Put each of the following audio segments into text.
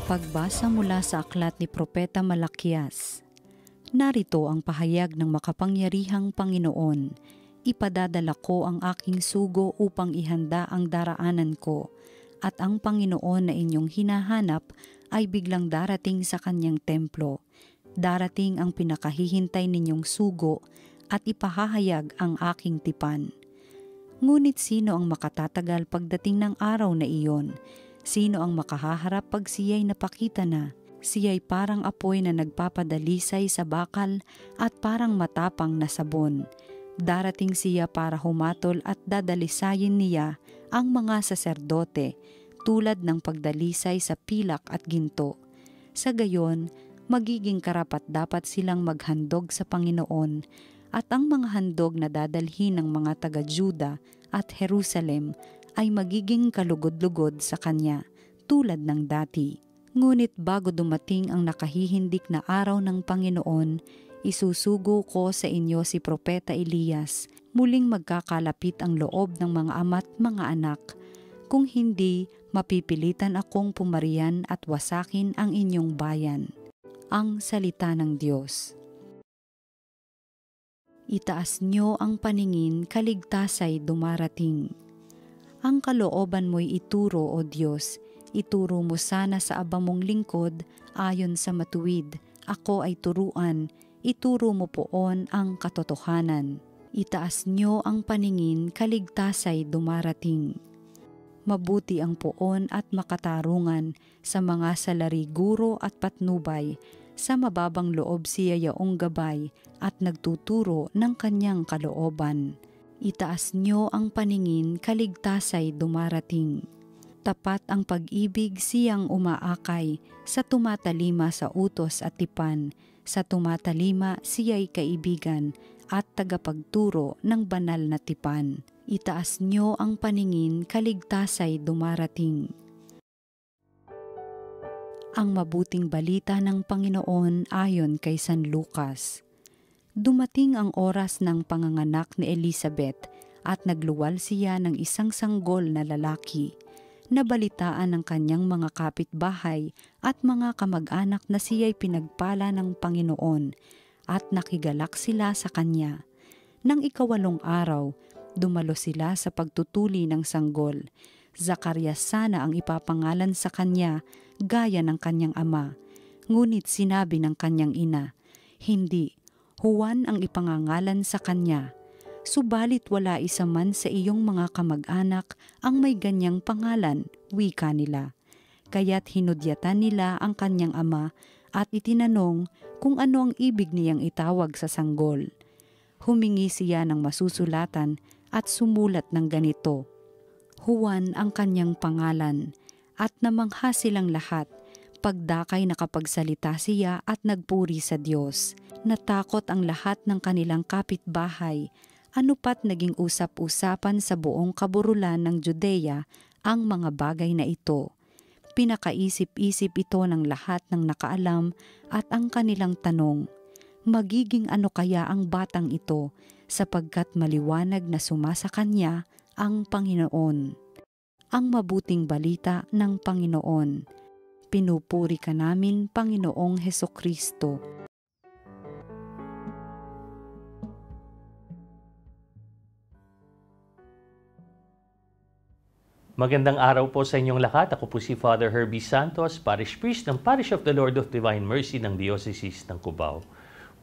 Pagbasa mula sa aklat ni Propeta Malakias. Narito ang pahayag ng makapangyarihang Panginoon. Ipadadala ko ang aking sugo upang ihanda ang daraanan ko, at ang Panginoon na inyong hinahanap ay biglang darating sa kanyang templo. Darating ang pinakahihintay ninyong sugo at ipahahayag ang aking tipan. Ngunit sino ang makatatagal pagdating ng araw na iyon? Sino ang makahaharap pag siya'y napakita na? Siya'y parang apoy na nagpapadalisay sa bakal at parang matapang na sabon. Darating siya para humatol at dadalisayin niya ang mga saserdote tulad ng pagdalisay sa pilak at ginto. Sa gayon, magiging karapat-dapat silang maghandog sa Panginoon, at ang mga handog na dadalhin ng mga taga-Juda at Jerusalem ay magiging kalugod-lugod sa kanya, tulad ng dati. Ngunit bago dumating ang nakahihindik na araw ng Panginoon, isusugo ko sa inyo si Propeta Elias. Muling magkakalapit ang loob ng mga ama't mga anak. Kung hindi, mapipilitan akong pumarian at wasakin ang inyong bayan. Ang salita ng Diyos. Itaas niyo ang paningin, kaligtasay dumarating. Ang kalooban mo'y ituro, O Diyos. Ituro mo sana sa abang mong lingkod ayon sa matuwid. Ako ay turuan. Ituro mo poon ang katotohanan. Itaas niyo ang paningin, kaligtasay dumarating. Mabuti ang poon at makatarungan sa mga salariguro at patnubay. Sa mababang loob siya yaong gabay at nagtuturo ng kanyang kalooban. Itaas niyo ang paningin, kaligtasay dumarating. Tapat ang pag-ibig siyang umaakay, sa tumatalima sa utos at tipan. Sa tumatalima siya'y kaibigan at tagapagturo ng banal na tipan. Itaas niyo ang paningin, kaligtasay dumarating. Ang mabuting balita ng Panginoon ayon kay San Lucas. Dumating ang oras ng panganganak ni Elizabeth at nagluwal siya ng isang sanggol na lalaki. Nabalitaan ng kanyang mga kapitbahay at mga kamag-anak na siya'y pinagpala ng Panginoon at nakigalak sila sa kanya. Nang 8 araw, dumalo sila sa pagtutuli ng sanggol. Zacarias sana ang ipapangalan sa kanya gaya ng kanyang ama. Ngunit sinabi ng kanyang ina, "Hindi, Juan ang ipangangalan sa kanya." Subalit wala isa man sa iyong mga kamag-anak ang may ganyang pangalan, wika nila. Kaya't hinudyatan nila ang kanyang ama at itinanong kung ano ang ibig niyang itawag sa sanggol. Humingi siya ng masusulatan at sumulat ng ganito, "Juan ang kanyang pangalan," at namangha silang lahat. Pagdakay nakapagsalita siya at nagpuri sa Diyos. Natakot ang lahat ng kanilang kapitbahay. Ano pat naging usap-usapan sa buong kaburulan ng Judea ang mga bagay na ito. Pinakaisip-isip ito ng lahat ng nakaalam at ang kanilang tanong, magiging ano kaya ang batang ito, sapagkat maliwanag na sumasa kanya ang Panginoon. Ang mabuting balita ng Panginoon. Pinupuri ka namin, Panginoong Hesukristo. Magandang araw po sa inyong lahat. Ako po si Father Herbie Santos, Parish Priest ng Parish of the Lord of Divine Mercy ng Diocese ng Cubao.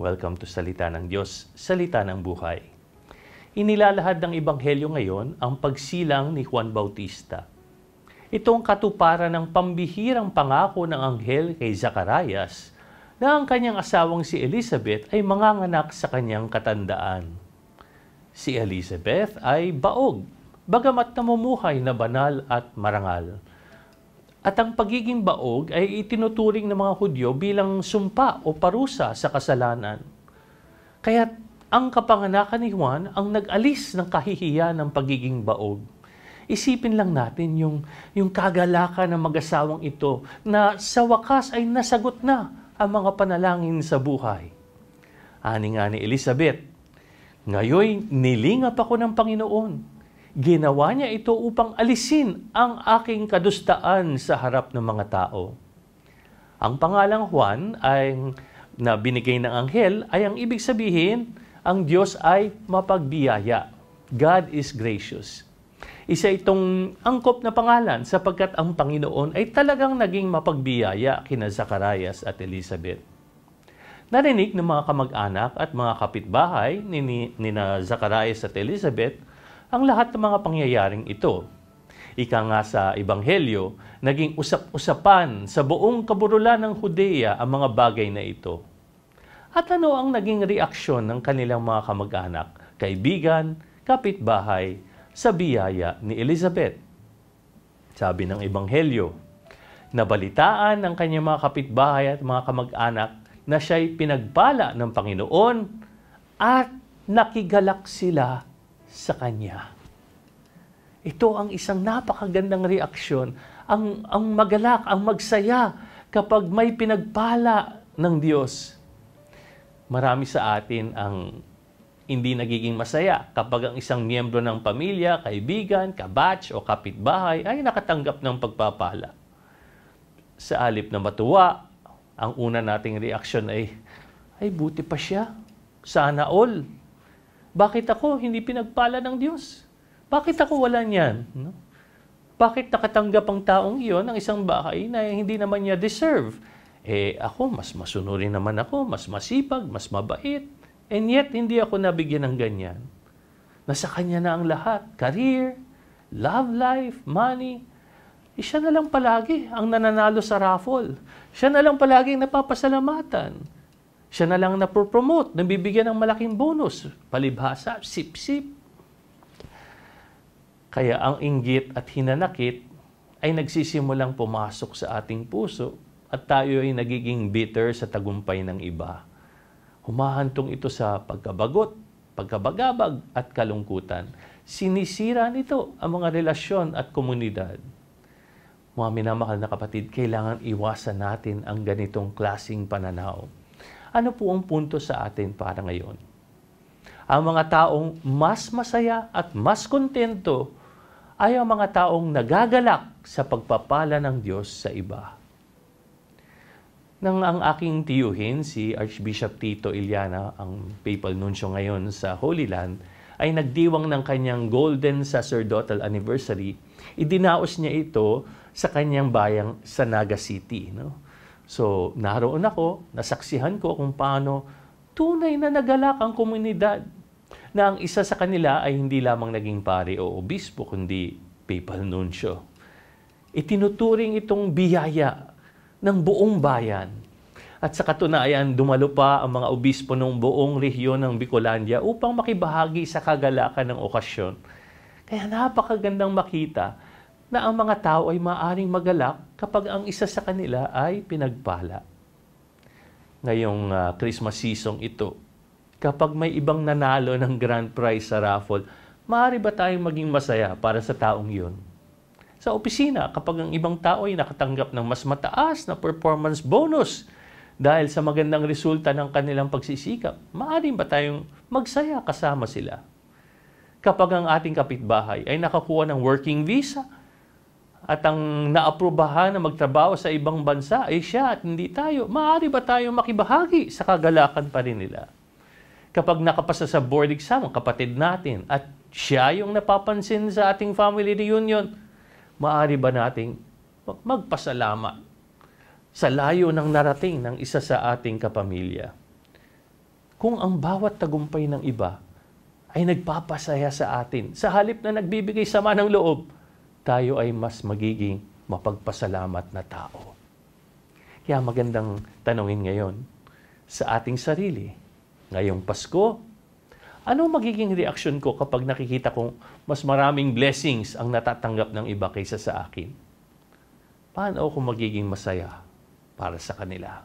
Welcome to Salita ng Diyos, Salita ng Buhay. Inilalahad ng Ebanghelyo ngayon ang pagsilang ni Juan Bautista. Itong katuparan ng pambihirang pangako ng anghel kay Zacarias na ang kanyang asawang si Elizabeth ay manganganak sa kanyang katandaan. Si Elizabeth ay baog, bagamat namumuhay na banal at marangal. At ang pagiging baog ay itinuturing ng mga Hudyo bilang sumpa o parusa sa kasalanan. Kaya't ang kapanganakan ni Juan ang nag-alis ng kahihiyan ng pagiging baog. Isipin lang natin yung kagalakan ng mag-asawang ito na sa wakas ay nasagot na ang mga panalangin sa buhay. Ani nga ni Elizabeth, "Ngayon nilingap ako ng Panginoon. Ginawa niya ito upang alisin ang aking kadustaan sa harap ng mga tao." Ang pangalang Juan ay na binigay ng anghel ay ang ibig sabihin, ang Diyos ay mapagbiyaya. God is gracious. Isa itong angkop na pangalan sapagkat ang Panginoon ay talagang naging mapagbiyaya kina Zacarias at Elizabeth. Narinig ng mga kamag-anak at mga kapitbahay ni Zacarias at Elizabeth ang lahat ng mga pangyayaring ito. Ika nga sa Ebanghelyo, naging usap-usapan sa buong kaburulan ng Judea ang mga bagay na ito. At ano ang naging reaksyon ng kanilang mga kamag-anak, kaibigan, kapitbahay, sa biyaya ni Elizabeth? Sabi ng Ebanghelyo, nabalitaan ng kanyang mga kapitbahay at mga kamag-anak na siya'y pinagpala ng Panginoon at nakigalak sila sa kanya. Ito ang isang napakagandang reaksyon, ang magalak, ang magsaya kapag may pinagpala ng Diyos. Marami sa atin ang hindi nagiging masaya kapag ang isang miyembro ng pamilya, kaibigan, kabatch o kapitbahay ay nakatanggap ng pagpapala. Sa halip na matuwa, ang una nating reaksyon ay buti pa siya. Sana all. Bakit ako hindi pinagpala ng Diyos? Bakit ako wala niyan? No? Bakit nakatanggap ang taong iyon ng isang bahay na hindi naman niya deserve? Ako, mas masunurin naman ako, mas masipag, mas mabait. And yet, hindi ako nabigyan ng ganyan. Nasa kanya na ang lahat. Career, love life, money. Siya na lang palagi ang nananalo sa raffle. Siya na lang palagi ang napapasalamatan. Siya na lang napopromote, nabibigyan ng malaking bonus. Palibhasa, sip-sip. Kaya ang inggit at hinanakit ay nagsisimulang pumasok sa ating puso at tayo ay nagiging bitter sa tagumpay ng iba. Humahantong ito sa pagkabagot, pagkabagabag at kalungkutan. Sinisira nito ang mga relasyon at komunidad. Mga minamahal na kapatid, kailangan iwasan natin ang ganitong klasing pananaw. Ano po ang punto sa atin para ngayon? Ang mga taong mas masaya at mas kontento ay ang mga taong nagagalak sa pagpapala ng Diyos sa iba. Nang ang aking tiyuhin, si Archbishop Tito Iliana, ang papal nuncio ngayon sa Holy Land, ay nagdiwang ng kanyang golden sacerdotal anniversary, idinaos niya ito sa kanyang bayang sa Naga City. No? So, naroon ako, nasaksihan ko kung paano tunay na nagalak ang komunidad na ang isa sa kanila ay hindi lamang naging pari o obispo, kundi papal nuncio. Itinuturing itong biyaya ng buong bayan. At sa katunayan, dumalo pa ang mga obispo ng buong rehiyon ng Bicolandia upang makibahagi sa kagalakan ng okasyon. Kaya napakagandang makita na ang mga tao ay maaaring magalak kapag ang isa sa kanila ay pinagpala. Ngayong Christmas season ito, kapag may ibang nanalo ng grand prize sa raffle, maaari ba tayong maging masaya para sa taong yun? Sa opisina, kapag ang ibang tao ay nakatanggap ng mas mataas na performance bonus dahil sa magandang resulta ng kanilang pagsisikap, maaari ba tayong magsaya kasama sila? Kapag ang ating kapitbahay ay nakakuha ng working visa at ang naaprubahan na magtrabaho sa ibang bansa ay siya at hindi tayo, maaari ba tayong makibahagi sa kagalakan pa rin nila? Kapag nakapasa sa board exam ang kapatid natin at siya yung napapansin sa ating family reunion, maaari ba nating magpasalamat sa layo ng narating ng isa sa ating kapamilya? Kung ang bawat tagumpay ng iba ay nagpapasaya sa atin, sa halip na nagbibigay sama ng loob, tayo ay mas magiging mapagpasalamat na tao. Kaya magandang tanungin ngayon sa ating sarili, ngayong Pasko, anong magiging reaksyon ko kapag nakikita kong mas maraming blessings ang natatanggap ng iba kaysa sa akin? Paano ako magiging masaya para sa kanila?